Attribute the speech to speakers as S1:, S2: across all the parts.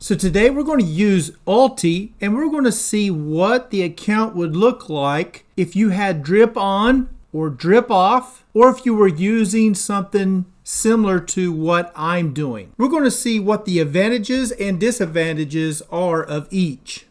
S1: So today we're going to use ULTY and we're going to see what the account would look like if you had drip on or drip off, or if you were using something similar to what I'm doing. We're going to see what the advantages and disadvantages are of each.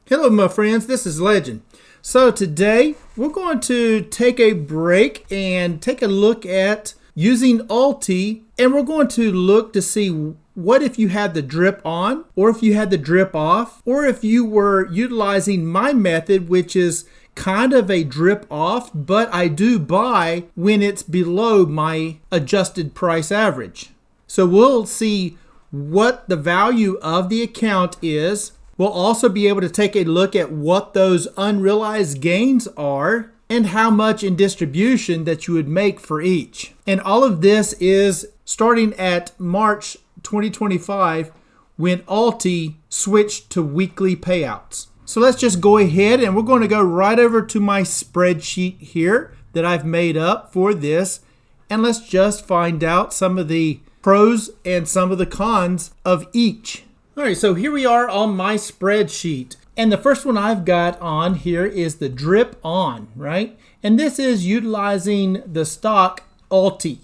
S1: Hello my friends, this is Legend. So today we're going to take a break and take a look at using ULTY, and we're going to look to see what if you had the drip on, or if you had the drip off, or if you were utilizing my method, which is kind of a drip off, but I do buy when it's below my adjusted price average. So we'll see what the value of the account is. We'll also be able to take a look at what those unrealized gains are and how much in distribution that you would make for each. And all of this is starting at March 2025 when ULTY switched to weekly payouts. So let's just go ahead and we're going to go right over to my spreadsheet here that I've made up for this. And let's just find out some of the pros and some of the cons of each. All right, so here we are on my spreadsheet. And the first one I've got on here is the drip on, right? And this is utilizing the stock ULTY.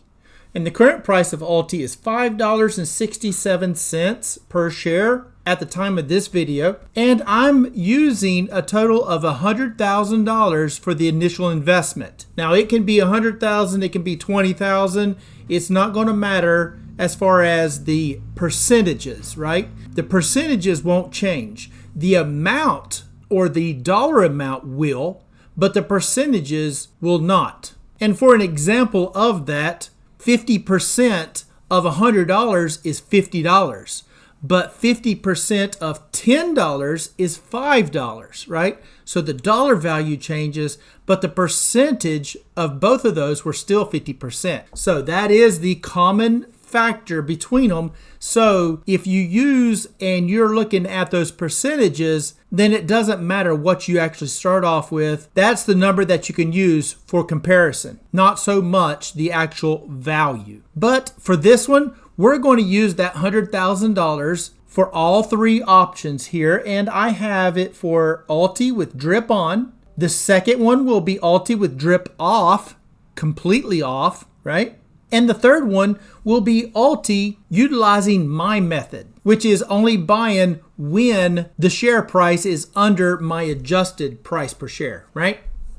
S1: And the current price of ULTY is $5.67 per share at the time of this video. And I'm using a total of $100,000 for the initial investment. Now it can be $100,000, it can be $20,000. It's not going to matter as far as the percentages, right? The percentages won't change. The amount or the dollar amount will, but the percentages will not. And for an example of that, 50% of $100 is $50, but 50% of $10 is $5, right? So the dollar value changes, but the percentage of both of those were still 50%. So that is the common factor between them. So if you use and you're looking at those percentages, then it doesn't matter what you actually start off with. That's the number that you can use for comparison, not so much the actual value. But for this one, we're going to use that $100,000 for all three options here. And I have it for ULTY with drip on. The second one will be ULTY with drip off, completely off, right? And the third one will be ULTY utilizing my method, which is only buying when the share price is under my adjusted price per share, right?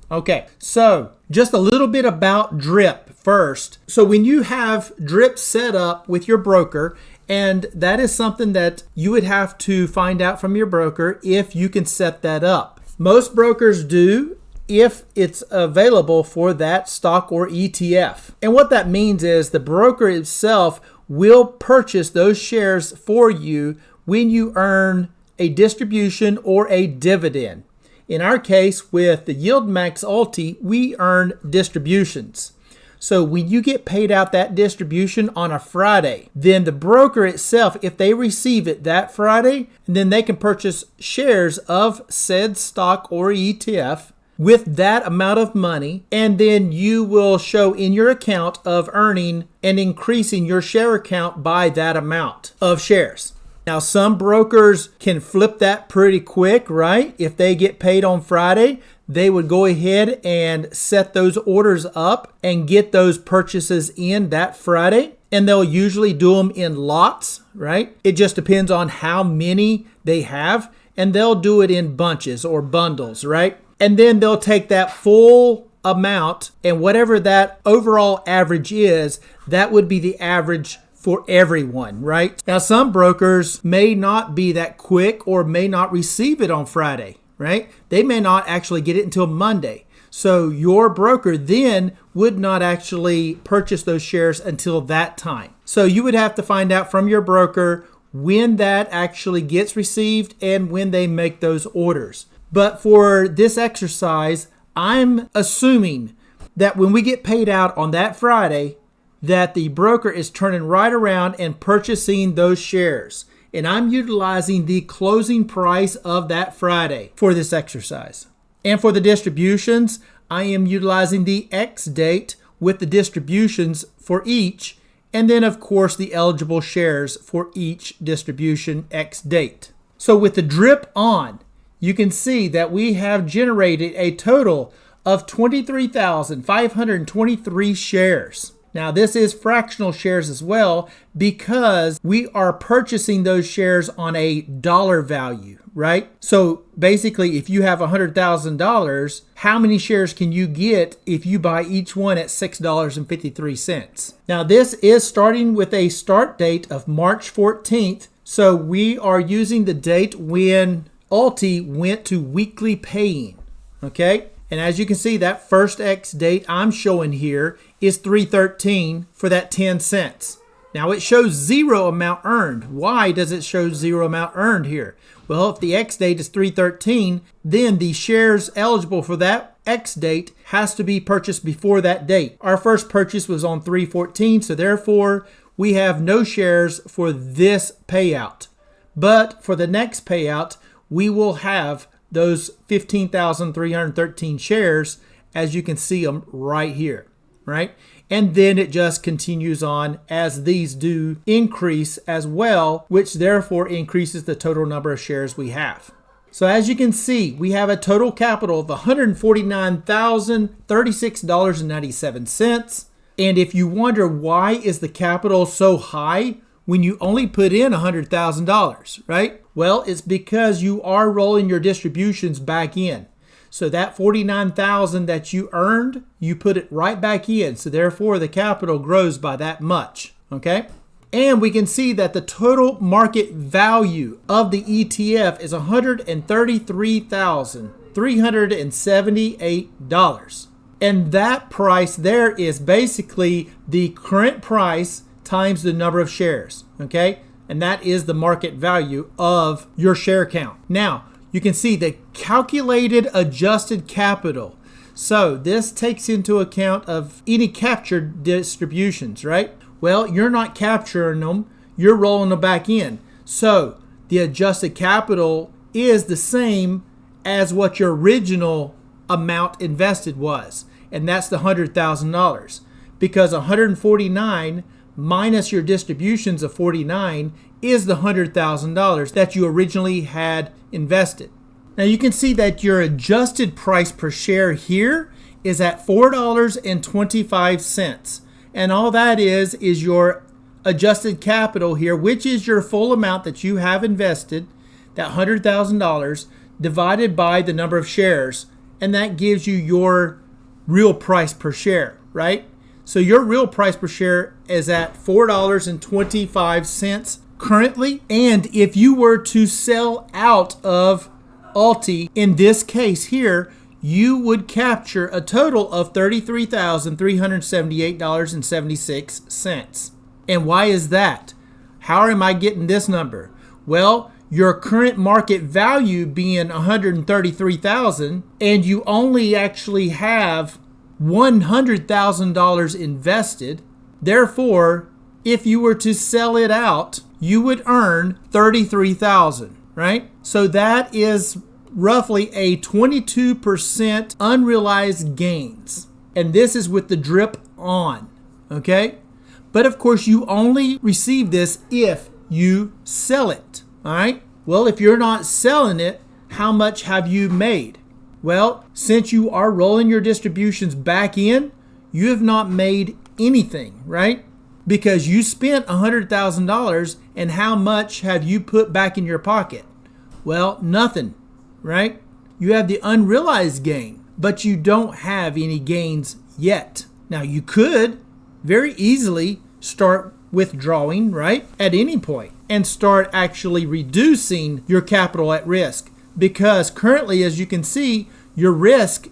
S1: Okay, so just a little bit about drip first. So when you have drip set up with your broker, and that is something that you would have to find out from your broker if you can set that up. Most brokers do, if it's available for that stock or ETF. And what that means is the broker itself will purchase those shares for you when you earn a distribution or a dividend. In our case, with the YieldMax ULTY, we earn distributions. So when you get paid out that distribution on a Friday, then the broker itself, if they receive it that Friday, then they can purchase shares of said stock or ETF with that amount of money, and then you will show in your account of earning and increasing your share account by that amount of shares. Now, some brokers can flip that pretty quick, right? If they get paid on Friday, they would go ahead and set those orders up and get those purchases in that Friday. And they'll usually do them in lots, right? It just depends on how many they have. And they'll do it in bunches or bundles, right? And then they'll take that full amount, and whatever that overall average is, that would be the average for everyone, right? Now, some brokers may not be that quick or may not receive it on Friday, right? They may not actually get it until Monday. So your broker then would not actually purchase those shares until that time. So you would have to find out from your broker when that actually gets received and when they make those orders. But for this exercise, I'm assuming that when we get paid out on that Friday, that the broker is turning right around and purchasing those shares. And I'm utilizing the closing price of that Friday for this exercise. And for the distributions, I am utilizing the X date, with the distributions for each, and then of course the eligible shares for each distribution X date. So with the drip on, you can see that we have generated a total of 23,523 shares. Now this is fractional shares as well because we are purchasing those shares on a dollar value, right? So basically if you have $100,000, how many shares can you get if you buy each one at $6.53? Now this is starting with a start date of March 14th. So we are using the date when ULTY went to weekly paying, okay? And as you can see, that first X date I'm showing here is 3/13 for that 10 cents. Now it shows zero amount earned. Why does it show zero amount earned here? Well, if the X date is 3/13, then the shares eligible for that X date has to be purchased before that date. Our first purchase was on 3/14, so therefore we have no shares for this payout. But for the next payout, we will have those 15,313 shares, as you can see them right here, right? And then it just continues on as these do increase as well, which therefore increases the total number of shares we have. So as you can see, we have a total capital of $149,036.97. And if you wonder why is the capital so high when you only put in $100,000, right? Well, it's because you are rolling your distributions back in. So that $49,000 that you earned, you put it right back in. So therefore the capital grows by that much, okay? And we can see that the total market value of the ETF is $133,378. And that price there is basically the current price times the number of shares, okay? And that is the market value of your share count. Now, you can see the calculated adjusted capital. So this takes into account of any captured distributions, right? Well, you're not capturing them, you're rolling them back in. So the adjusted capital is the same as what your original amount invested was. And that's the $100,000. Because 149 minus your distributions of 49 is the $100,000 that you originally had invested. Now you can see that your adjusted price per share here is at $4.25. And all that is your adjusted capital here, which is your full amount that you have invested, that $100,000 divided by the number of shares. And that gives you your real price per share, right? So your real price per share is at $4.25 currently. And if you were to sell out of ULTY, in this case here, you would capture a total of $33,378.76. And why is that? How am I getting this number? Well, your current market value being $133,000 and you only actually have $100,000 invested. Therefore, if you were to sell it out, you would earn $33,000, right? So that is roughly a 22% unrealized gains. And this is with the drip on, okay? But of course, you only receive this if you sell it, all right? Well, if you're not selling it, how much have you made? Well, since you are rolling your distributions back in, you have not made anything, right? Because you spent $100,000 and how much have you put back in your pocket? Well, nothing, right? You have the unrealized gain, but you don't have any gains yet. Now, you could very easily start withdrawing, right, at any point and start actually reducing your capital at risk. Because currently, as you can see, your risk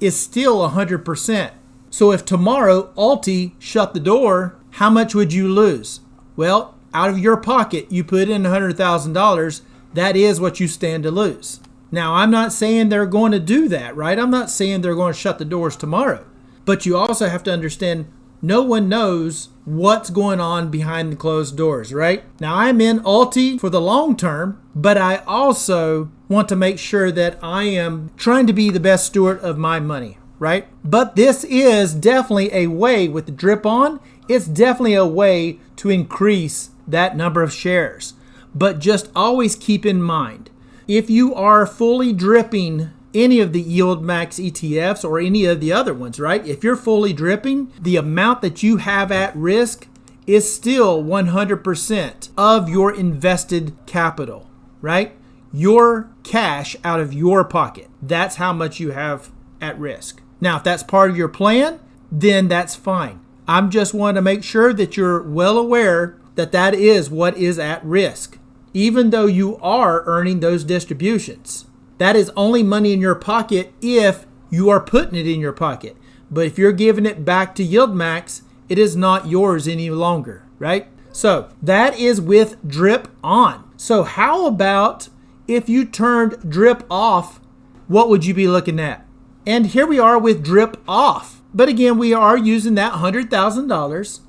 S1: is still 100%. So if tomorrow ULTY shut the door, how much would you lose? Well, out of your pocket, you put in $100,000. That is what you stand to lose. Now, I'm not saying they're going to do that, right? I'm not saying they're going to shut the doors tomorrow. But you also have to understand no one knows what's going on behind the closed doors, right? Now, I'm in ULTY for the long term, but I also want to make sure that I am trying to be the best steward of my money, right? But this is definitely a way with the drip on. It's definitely a way to increase that number of shares. But just always keep in mind, if you are fully dripping any of the YieldMax ETFs or any of the other ones, right? If you're fully dripping, the amount that you have at risk is still 100% of your invested capital, right? Your cash out of your pocket. That's how much you have at risk. Now, if that's part of your plan, then that's fine. I'm just wanting to make sure that you're well aware that that is what is at risk, even though you are earning those distributions. That is only money in your pocket if you are putting it in your pocket. But if you're giving it back to YieldMax, it is not yours any longer, right? So that is with drip on. So how about if you turned drip off, what would you be looking at? And here we are with drip off. But again, we are using that $100,000,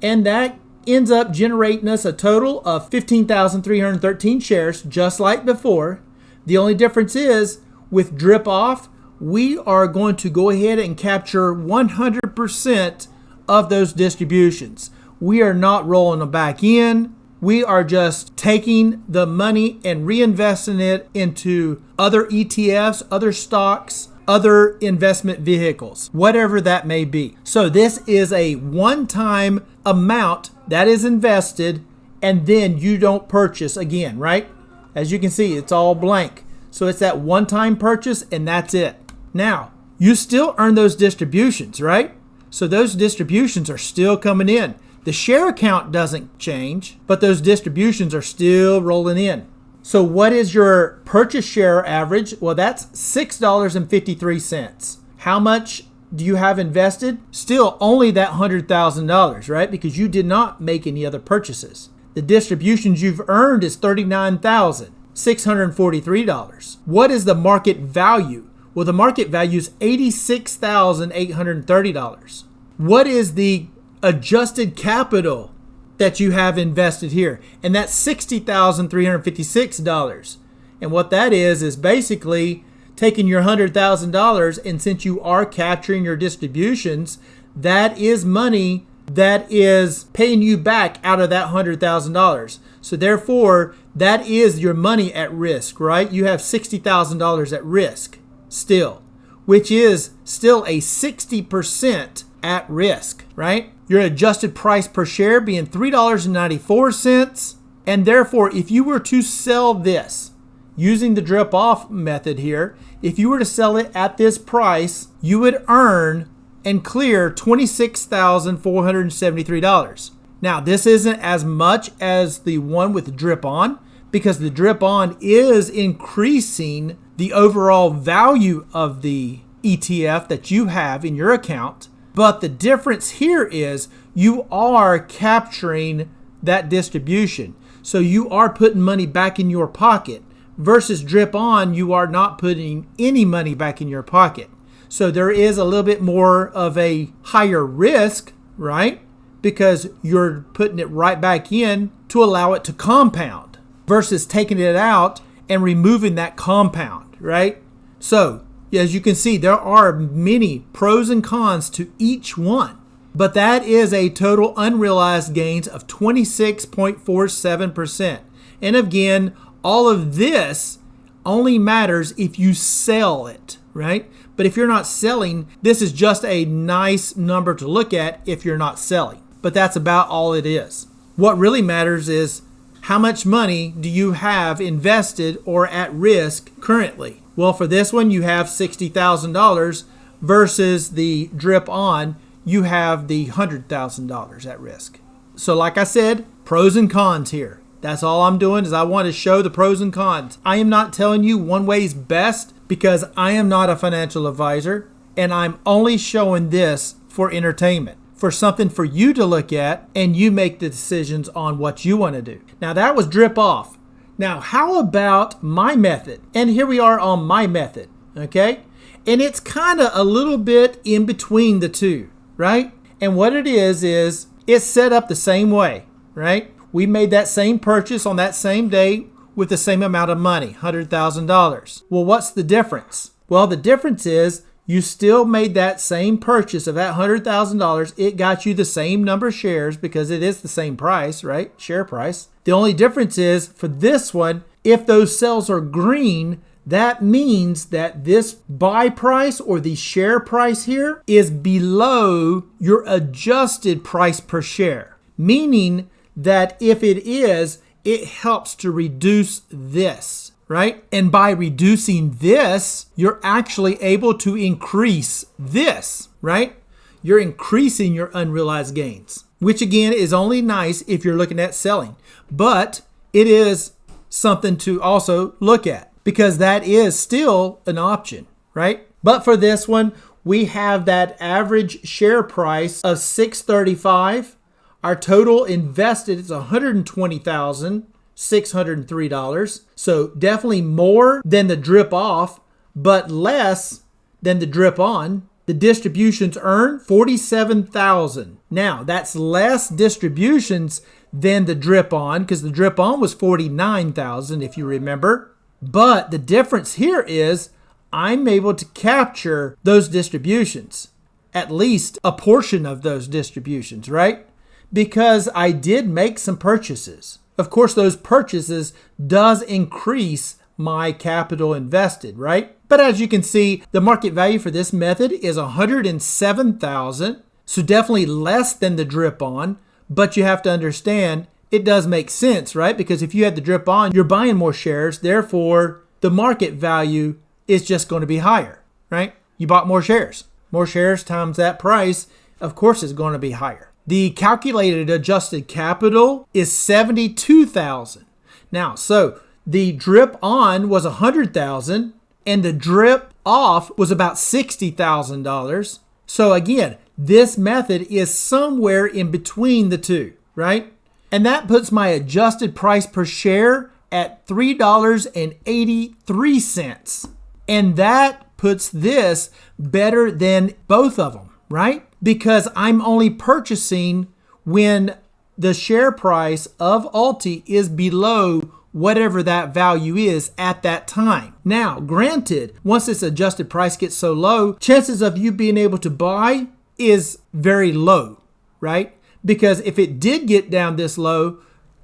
S1: and that ends up generating us a total of 15,313 shares, just like before. The only difference is with drip off, we are going to go ahead and capture 100% of those distributions. We are not rolling them back in. We are just taking the money and reinvesting it into other ETFs, other stocks, other investment vehicles, whatever that may be. So this is a one-time amount that is invested, and then you don't purchase again, right? As you can see, it's all blank. So it's that one-time purchase, and that's it. Now, you still earn those distributions, right? So those distributions are still coming in. The share account doesn't change, but those distributions are still rolling in. So what is your purchase share average? Well, that's $6.53. How much do you have invested? Still only that $100,000, right? Because you did not make any other purchases. The distributions you've earned is $39,643. What is the market value? Well, the market value is $86,830. What is the adjusted capital that you have invested here? And that's $60,356. And what that is basically taking your $100,000, and since you are capturing your distributions, that is money that is paying you back out of that $100,000. So therefore, that is your money at risk, right? You have $60,000 at risk still, which is still a 60% at risk, right? Your adjusted price per share being $3.94. And therefore, if you were to sell this using the drip off method here, if you were to sell it at this price, you would earn and clear $26,473. Now, this isn't as much as the one with the drip on, because the drip on is increasing the overall value of the ETF that you have in your account. But the difference here is you are capturing that distribution. So you are putting money back in your pocket, versus drip on, you are not putting any money back in your pocket. So there is a little bit more of a higher risk, right? Because you're putting it right back in to allow it to compound, versus taking it out and removing that compound, right? So as you can see, there are many pros and cons to each one, but that is a total unrealized gains of 26.47%. And again, all of this only matters if you sell it, right? But if you're not selling, this is just a nice number to look at if you're not selling. But that's about all it is. What really matters is how much money do you have invested or at risk currently? Well, for this one, you have $60,000 versus the drip on, you have the $100,000 at risk. So like I said, pros and cons here. That's all I'm doing, is I want to show the pros and cons. I am not telling you one way is best, because I am not a financial advisor, and I'm only showing this for entertainment, for something for you to look at, and you make the decisions on what you want to do. Now that was drip off. Now how about my method? And here we are on my method, okay? And it's kind of a little bit in between the two, right? And what it is it's set up the same way, right? We made that same purchase on that same day with the same amount of money, $100,000. Well, what's the difference? Well, the difference is you still made that same purchase of that $100,000. It got you the same number of shares because it is the same price, right? Share price. The only difference is for this one, if those cells are green, that means that this buy price or the share price here is below your adjusted price per share. Meaning that if it is, it helps to reduce this, right? And by reducing this, you're actually able to increase this, right? You're increasing your unrealized gains, which again is only nice if you're looking at selling, but it is something to also look at because that is still an option, right? But for this one, we have that average share price of $635. Our total invested is $120,603. So definitely more than the drip off, but less than the drip on. The distributions earned $47,000. Now that's less distributions than the drip on because the drip on was $49,000 if you remember. But the difference here is I'm able to capture those distributions, at least a portion of those distributions, right? Because I did make some purchases. Of course, those purchases does increase my capital invested, right? But as you can see, the market value for this method is $107,000. So definitely less than the drip on, but you have to understand it does make sense, right? Because if you had the drip on, you're buying more shares. Therefore, the market value is just going to be higher, right? You bought more shares. More shares times that price, of course, is going to be higher. The calculated adjusted capital is $72,000. Now, so the drip on was $100,000 and the drip off was about $60,000. So again, this method is somewhere in between the two, right? And that puts my adjusted price per share at $3.83. And that puts this better than both of them, right? Because I'm only purchasing when the share price of ULTY is below whatever that value is at that time. Now, granted, once this adjusted price gets so low, chances of you being able to buy is very low, right? Because if it did get down this low,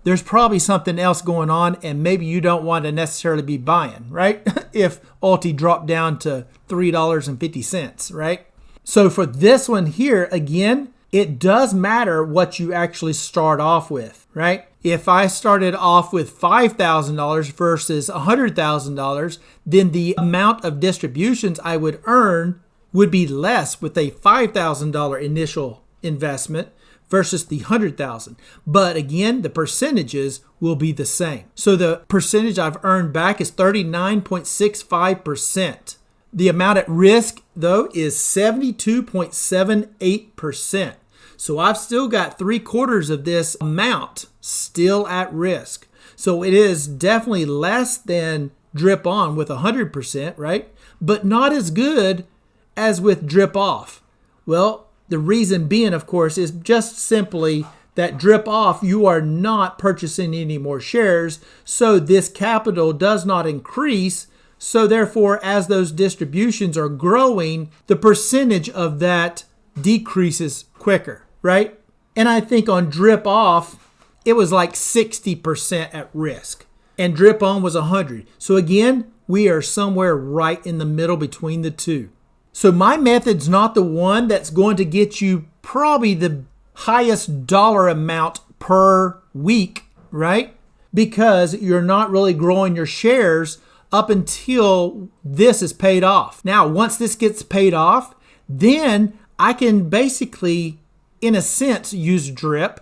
S1: there's probably something else going on and maybe you don't want to necessarily be buying, right? If ULTY dropped down to $3.50, right? So for this one here, again, it does matter what you actually start off with, right? If I started off with $5,000 versus $100,000, then the amount of distributions I would earn would be less with a $5,000 initial investment versus the $100,000. But again, the percentages will be the same. So the percentage I've earned back is 39.65%. The amount at risk, though, is 72.78%. So I've still got 3/4 of this amount still at risk. So it is definitely less than drip on with 100%, right? But not as good as with drip off. Well, the reason being, of course, is just simply that drip off, you are not purchasing any more shares. So this capital does not increase. So therefore, as those distributions are growing, the percentage of that decreases quicker, right? And I think on drip off, it was like 60% at risk and drip on was 100. So again, we are somewhere right in the middle between the two. So my method's not the one that's going to get you probably the highest dollar amount per week, right? Because you're not really growing your shares up until this is paid off. Now, once this gets paid off, then I can basically, in a sense, use drip.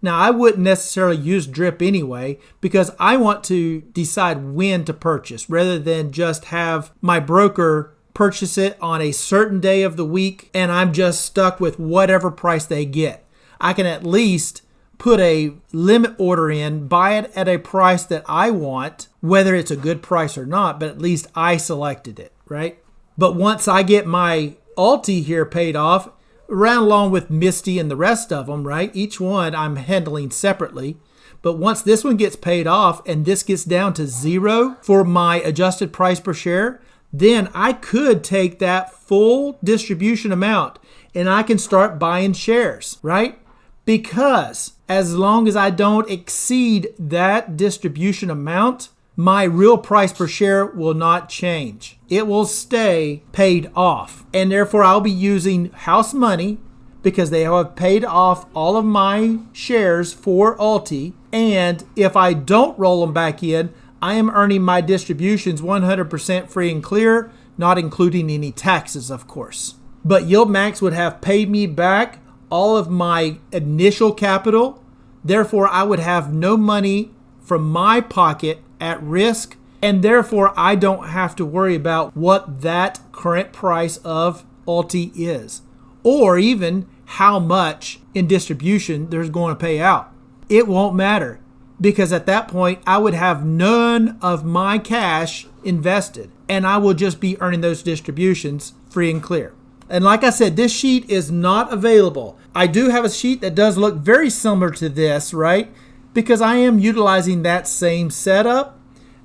S1: Now, I wouldn't necessarily use drip anyway because I want to decide when to purchase rather than just have my broker purchase it on a certain day of the week and I'm just stuck with whatever price they get. I can at least put a limit order in, buy it at a price that I want, whether it's a good price or not, but at least I selected it, right? But once I get my ULTY here paid off, around along with MSTY and the rest of them, right? Each one I'm handling separately. But once this one gets paid off and this gets down to 0 for my adjusted price per share, then I could take that full distribution amount and I can start buying shares, right? Because as long as I don't exceed that distribution amount, my real price per share will not change. It will stay paid off. And therefore, I'll be using house money because they have paid off all of my shares for ULTY. And if I don't roll them back in, I am earning my distributions 100% free and clear, not including any taxes, of course. But YieldMax would have paid me back all of my initial capital. Therefore, I would have no money from my pocket at risk, and therefore I don't have to worry about what that current price of ULTY is, or even how much in distribution there's going to pay out. It won't matter, because at that point I would have none of my cash invested, and I will just be earning those distributions free and clear. And like I said, this sheet is not available. I do have a sheet that does look very similar to this, right? Because I am utilizing that same setup,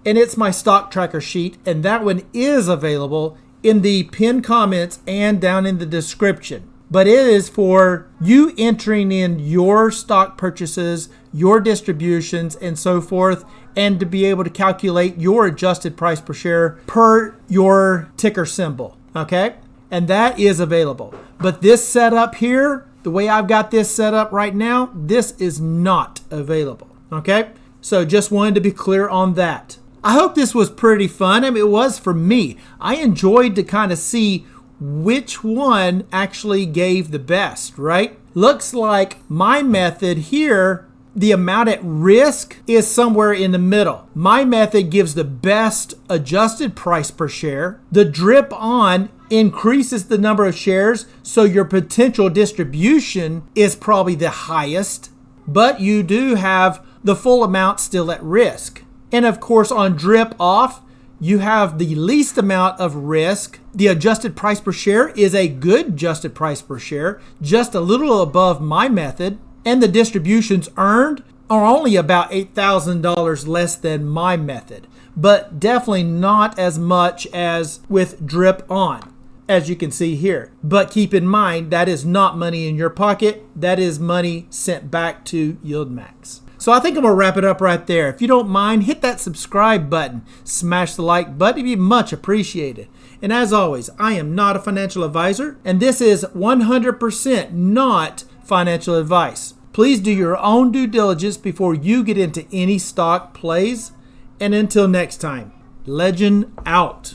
S1: and it's my stock tracker sheet, and that one is available in the pinned comments and down in the description. But it is for you entering in your stock purchases, your distributions, and so forth, and to be able to calculate your adjusted price per share per your ticker symbol, okay? And that is available. But this setup here, the way I've got this set up right now, this is not available, okay? So just wanted to be clear on that. I hope this was pretty fun. I mean, it was for me. I enjoyed to kind of see which one actually gave the best, right? Looks like my method here, the amount at risk is somewhere in the middle. My method gives the best adjusted price per share. The drip on increases the number of shares, so your potential distribution is probably the highest, but you do have the full amount still at risk. And of course, on drip off, you have the least amount of risk. The adjusted price per share is a good adjusted price per share, just a little above my method. And the distributions earned are only about $8,000 less than my method, but definitely not as much as with drip on, as you can see here. But keep in mind, that is not money in your pocket. That is money sent back to YieldMax. So I think I'm going to wrap it up right there. If you don't mind, hit that subscribe button. Smash the like button. It'd be much appreciated. And as always, I am not a financial advisor, and this is 100% not financial advice. Please do your own due diligence before you get into any stock plays. And until next time, legend out.